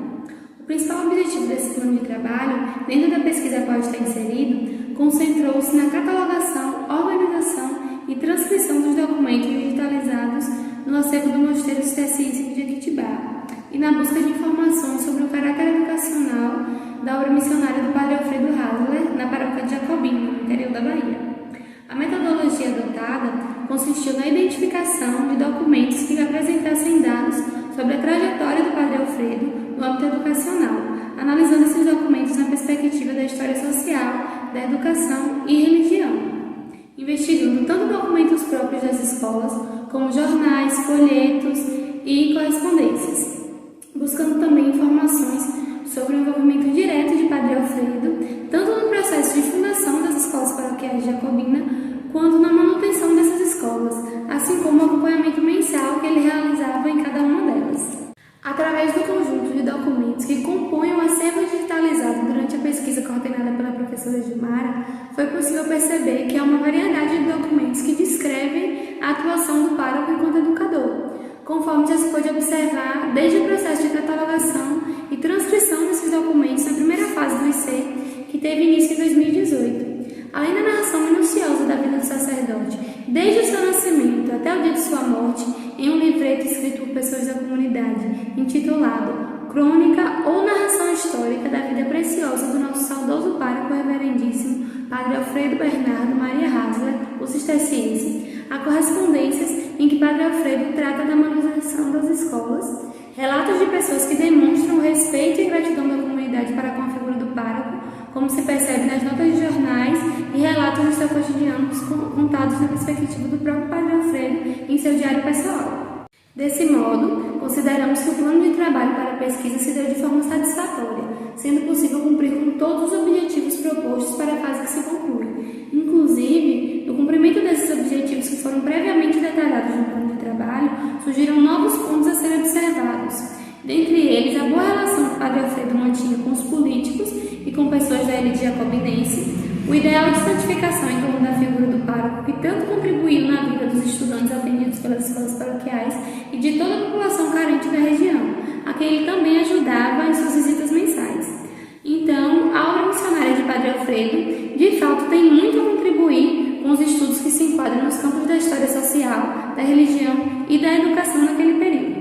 O principal objetivo desse plano de trabalho, dentro da pesquisa a qual está inserido, concentrou-se na catalogação, organização e transcrição dos documentos digitalizados no acervo do Mosteiro Cisterciense de Jequitibá e na busca de informações sobre o caráter educacional da obra missionária do Padre Alfredo Hasler na paróquia de Jacobina, no interior da Bahia. A metodologia adotada consistiu na identificação de documentos que apresentassem dados sobre a trajetória do Padre Alfredo no âmbito educacional, analisando esses documentos na perspectiva da história social, da educação e religião, investigando tanto documentos próprios das escolas, como jornais, folhetos e correspondências, buscando também informações sobre o envolvimento direto de Padre Alfredo, tanto no processo de fundação das escolas paroquiais de Jacobina, quanto na manutenção dessas escolas, assim como o acompanhamento mensal que ele realizava em cada uma delas. Através do conjunto de documentos que compõem o acervo digitalizado durante a pesquisa coordenada pela professora Gilmara, foi possível perceber que há uma variedade de documentos que descrevem a atuação do pároco enquanto educador, conforme já se pôde observar desde o processo de catalogação e transcrição desses documentos na primeira fase do IC, que teve início em 2018. Além da narração minuciosa da vida do sacerdote, desde o seu nascimento até o dia de sua morte, em um livreto escrito por pessoas da comunidade, intitulado Crônica ou Narração Histórica da Vida Preciosa do nosso saudoso pároco reverendíssimo Padre Alfredo Bernardo Maria Hasler, o cisterciense, há correspondências em que Padre Alfredo trata da manutenção das escolas, relatos de pessoas que demonstram respeito e gratidão da comunidade para com a figura do pároco, como se percebe nas notas de jornais e relatos do seu cotidiano contados na perspectiva do próprio Padre Alfredo em seu diário pessoal. Desse modo, consideramos que o plano de trabalho para a pesquisa se deu de forma satisfatória, sendo possível cumprir com todos os objetivos propostos para a fase que se conclui. Inclusive, no cumprimento desses objetivos que foram previamente detalhados no plano de trabalho, surgiram novos pontos a serem observados. Dentre eles, a boa relação que o Padre Alfredo mantinha com os políticos e confessores da elite jacobinense, o ideal de santificação em torno da figura do pároco, que tanto contribuiu na vida dos estudantes atendidos pelas escolas paroquiais e de toda a população carente da região, a quem ele também ajudava em suas visitas mensais. Então, a obra missionária de Padre Alfredo, de fato, tem muito a contribuir com os estudos que se enquadram nos campos da história social, da religião e da educação naquele período.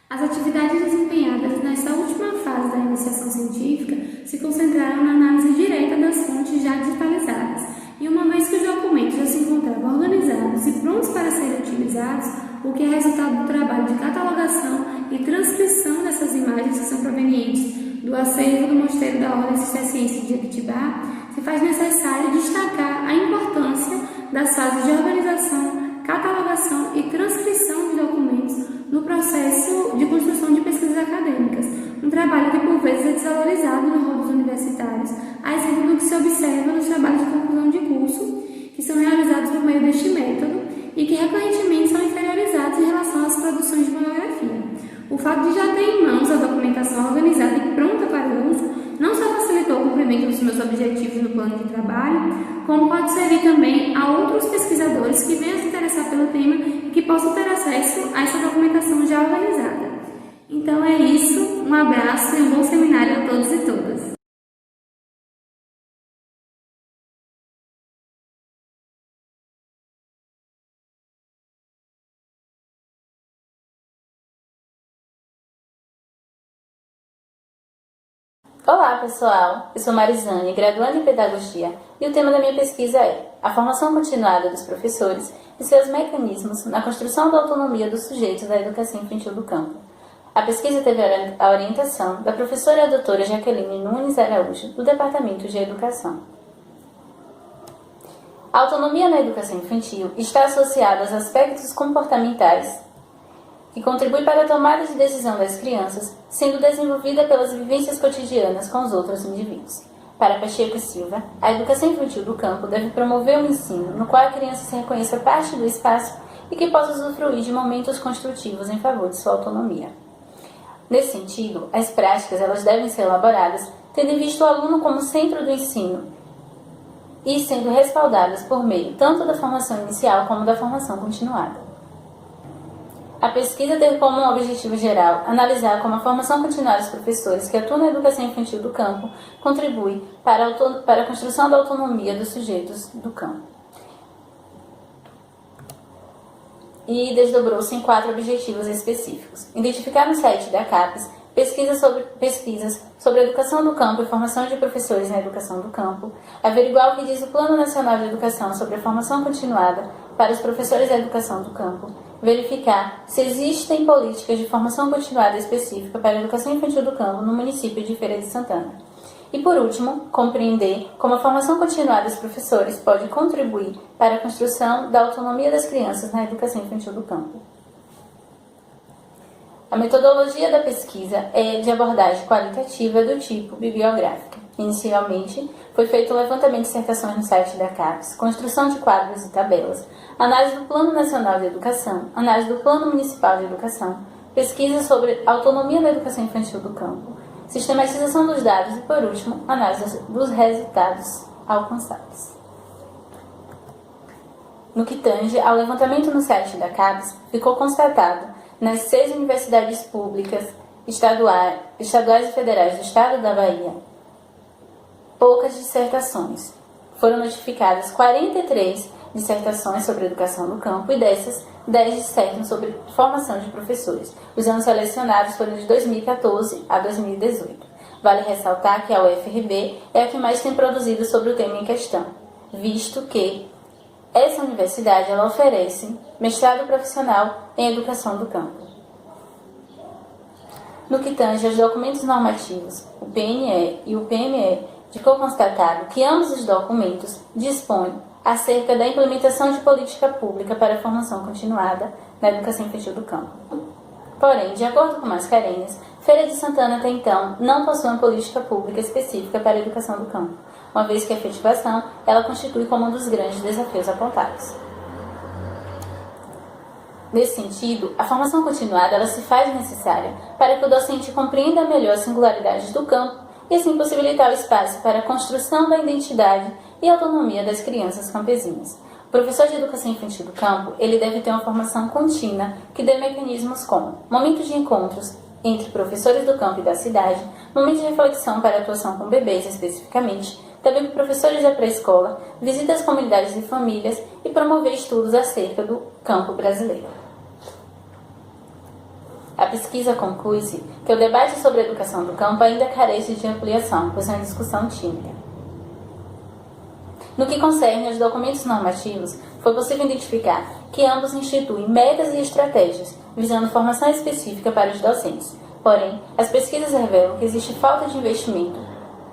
As atividades desempenhadas nessa última fase da iniciação científica se concentraram na análise direta das fontes já digitalizadas, e uma vez que os documentos já se encontravam organizados e prontos para serem utilizados, o que é resultado do trabalho de catalogação e transcrição dessas imagens que são provenientes do acervo do Mosteiro da Ordem Cisterciense de Jequitibá, se faz necessário destacar a importância das fases de organização, catalogação e transcrição de documentos no processo de construção de pesquisas acadêmicas, um trabalho que por vezes é desvalorizado nos rolos universitários, a exemplo do que se observa nos trabalhos de conclusão de curso, que são realizados por meio deste método e que recorrentemente são inferiorizados em relação às produções de monografia. O fato de já ter em mãos a documentação organizada e pronta para uso não só facilitou o cumprimento dos meus objetivos no plano de trabalho, como pode servir também a outros pesquisadores que venham se interessar pelo tema e que possam ter acesso a essa documentação já organizada. Então é isso, um abraço e um bom seminário a todos e todas. Olá pessoal, eu sou Marizane, graduanda em Pedagogia, e o tema da minha pesquisa é a formação continuada dos professores e seus mecanismos na construção da autonomia dos sujeitos da educação infantil do campo. A pesquisa teve a orientação da professora e doutora Jaqueline Nunes Araújo, do Departamento de Educação. A autonomia na educação infantil está associada aos aspectos comportamentais que contribui para a tomada de decisão das crianças, sendo desenvolvida pelas vivências cotidianas com os outros indivíduos. Para Pacheco e Silva, a educação infantil do campo deve promover um ensino no qual a criança se reconheça parte do espaço e que possa usufruir de momentos construtivos em favor de sua autonomia. Nesse sentido, as práticas elas devem ser elaboradas tendo em vista o aluno como centro do ensino e sendo respaldadas por meio tanto da formação inicial como da formação continuada. A pesquisa teve como um objetivo geral analisar como a formação continuada dos professores que atuam na educação infantil do campo contribui para a construção da autonomia dos sujeitos do campo. E desdobrou-se em 4 objetivos específicos. Identificar no site da CAPES pesquisas sobre a educação do campo e formação de professores na educação do campo, averiguar o que diz o Plano Nacional de Educação sobre a formação continuada para os professores da educação do campo, verificar se existem políticas de formação continuada específica para a educação infantil do campo no município de Feira de Santana. E, por último, compreender como a formação continuada dos professores pode contribuir para a construção da autonomia das crianças na educação infantil do campo. A metodologia da pesquisa é de abordagem qualitativa do tipo bibliográfica. Inicialmente, foi feito o levantamento de dissertações no site da CAPES, construção de quadros e tabelas, análise do Plano Nacional de Educação, análise do Plano Municipal de Educação, pesquisa sobre autonomia da educação infantil do campo, sistematização dos dados e, por último, análise dos resultados alcançados. No que tange ao levantamento no site da CAPES, ficou constatado nas 6 universidades públicas, estaduais e federais do estado da Bahia, poucas dissertações. Foram notificadas 43 dissertações sobre educação do campo e dessas, 10 dissertam sobre formação de professores. Os anos selecionados foram de 2014 a 2018. Vale ressaltar que a UFRB é a que mais tem produzido sobre o tema em questão, visto que essa universidade ela oferece mestrado profissional em educação do campo. No que tange aos documentos normativos, o PNE e o PME, ficou constatado que ambos os documentos dispõem acerca da implementação de política pública para a formação continuada na educação infantil do campo. Porém, de acordo com Mascarenhas, Feira de Santana até então não possui uma política pública específica para a educação do campo, uma vez que a efetivação ela constitui como um dos grandes desafios apontados. Nesse sentido, a formação continuada ela se faz necessária para que o docente compreenda melhor as singularidades do campo e assim possibilitar o espaço para a construção da identidade e autonomia das crianças campesinas. O professor de educação infantil do campo, ele deve ter uma formação contínua que dê mecanismos como momentos de encontros entre professores do campo e da cidade, momentos de reflexão para atuação com bebês especificamente, também com professores da pré-escola, visitas às comunidades e famílias e promover estudos acerca do campo brasileiro. A pesquisa conclui-se que o debate sobre a educação do campo ainda carece de ampliação, pois é uma discussão tímida. No que concerne aos documentos normativos, foi possível identificar que ambos instituem metas e estratégias, visando formação específica para os docentes. Porém, as pesquisas revelam que existe falta de investimento,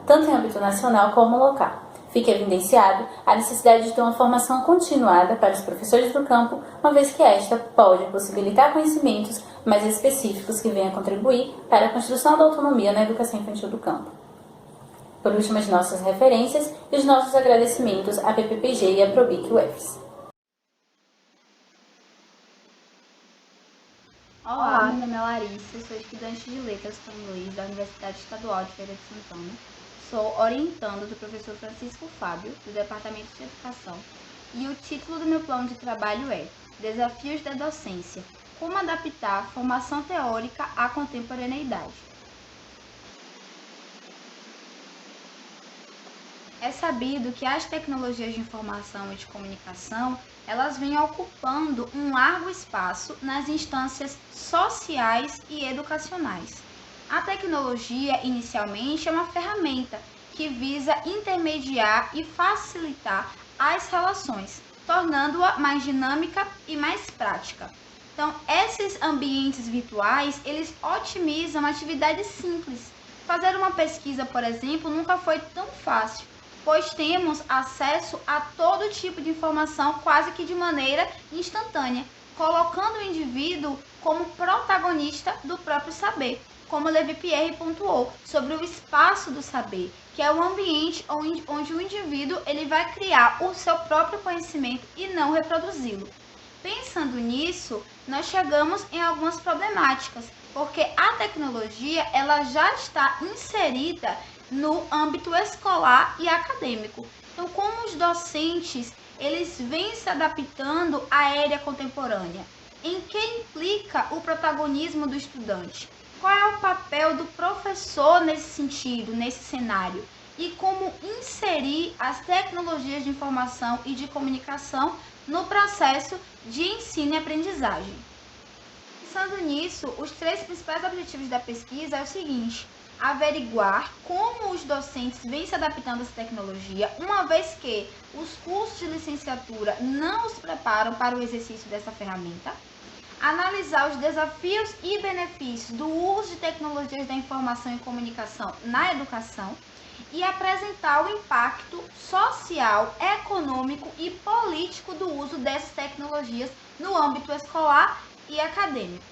tanto em âmbito nacional como local. Fica evidenciado a necessidade de ter uma formação continuada para os professores do campo, uma vez que esta pode possibilitar conhecimentos mais específicos que venham contribuir para a construção da autonomia na educação infantil do campo. Por último, as nossas referências e os nossos agradecimentos à PPPG e à Probic UFES. Olá, meu nome é Larissa, sou estudante de Letras São Luís da Universidade Estadual de Feira de Santana. Sou orientando do professor Francisco Fábio, do Departamento de Educação, e o título do meu plano de trabalho é Desafios da Docência, como adaptar a formação teórica à contemporaneidade. É sabido que as tecnologias de informação e de comunicação, elas vêm ocupando um largo espaço nas instâncias sociais e educacionais. A tecnologia, inicialmente, é uma ferramenta que visa intermediar e facilitar as relações, tornando-a mais dinâmica e mais prática. Então, esses ambientes virtuais, eles otimizam atividades simples. Fazer uma pesquisa, por exemplo, nunca foi tão fácil, pois temos acesso a todo tipo de informação quase que de maneira instantânea, colocando o indivíduo como protagonista do próprio saber, como Levi-Pierre pontuou, sobre o espaço do saber, que é o ambiente onde o indivíduo ele vai criar o seu próprio conhecimento e não reproduzi-lo. Pensando nisso, nós chegamos em algumas problemáticas, porque a tecnologia ela já está inserida no âmbito escolar e acadêmico. Então, como os docentes eles vêm se adaptando à era contemporânea? Em que implica o protagonismo do estudante? Qual é o papel do professor nesse sentido, nesse cenário? E como inserir as tecnologias de informação e de comunicação no processo de ensino e aprendizagem? Pensando nisso, os 3 principais objetivos da pesquisa é o seguinte: averiguar como os docentes vêm se adaptando a essa tecnologia, uma vez que os cursos de licenciatura não os preparam para o exercício dessa ferramenta, analisar os desafios e benefícios do uso de tecnologias da informação e comunicação na educação e apresentar o impacto social, econômico e político do uso dessas tecnologias no âmbito escolar e acadêmico.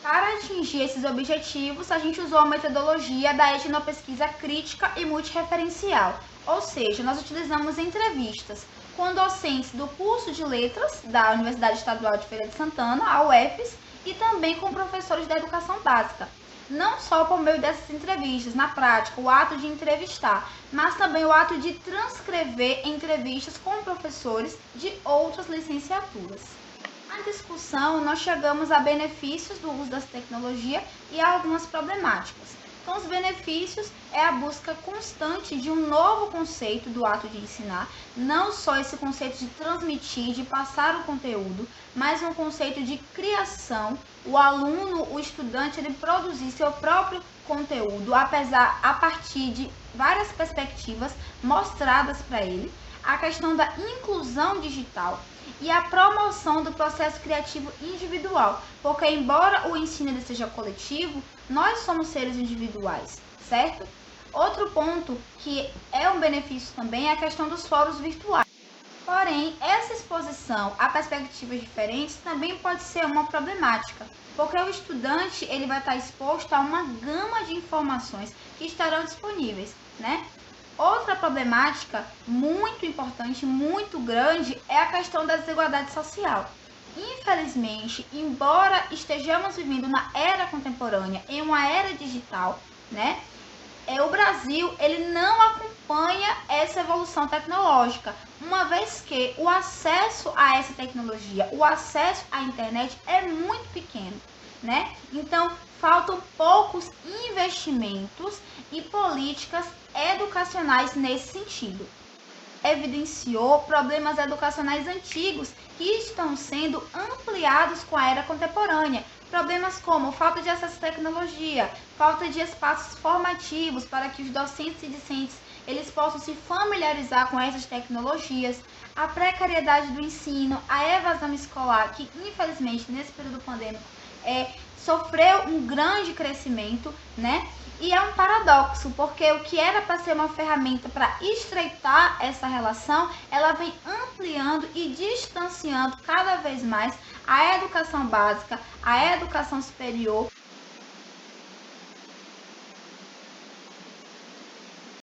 Para atingir esses objetivos, a gente usou a metodologia da etnopesquisa crítica e multireferencial, ou seja, nós utilizamos entrevistas com docentes do curso de letras da Universidade Estadual de Feira de Santana, a UFES, e também com professores da educação básica. Não só por meio dessas entrevistas, na prática, o ato de entrevistar, mas também o ato de transcrever entrevistas com professores de outras licenciaturas. Na discussão, nós chegamos a benefícios do uso dessa tecnologia e a algumas problemáticas. Então, os benefícios é a busca constante de um novo conceito do ato de ensinar, não só esse conceito de transmitir, de passar o conteúdo, mas um conceito de criação, o aluno, o estudante, ele produzir seu próprio conteúdo, a partir de várias perspectivas mostradas para ele, a questão da inclusão digital e a promoção do processo criativo individual, porque embora o ensino ele seja coletivo, nós somos seres individuais, certo? Outro ponto que é um benefício também é a questão dos fóruns virtuais. Porém, essa exposição a perspectivas diferentes também pode ser uma problemática, porque o estudante ele vai estar exposto a uma gama de informações que estarão disponíveis, né? Outra problemática muito importante, muito grande, é a questão da desigualdade social. Infelizmente, embora estejamos vivendo na era contemporânea, em uma era digital, né, o Brasil ele não acompanha essa evolução tecnológica, uma vez que o acesso a essa tecnologia, o acesso à internet é muito pequeno, né? Então, faltam poucos investimentos e políticas educacionais nesse sentido. Evidenciou problemas educacionais antigos que estão sendo ampliados com a era contemporânea. Problemas como falta de acesso à tecnologia, falta de espaços formativos para que os docentes e discentes eles possam se familiarizar com essas tecnologias, a precariedade do ensino, a evasão escolar, que infelizmente nesse período pandêmico sofreu um grande crescimento, né? E é um paradoxo, porque o que era para ser uma ferramenta para estreitar essa relação, ela vem ampliando e distanciando cada vez mais a educação básica, a educação superior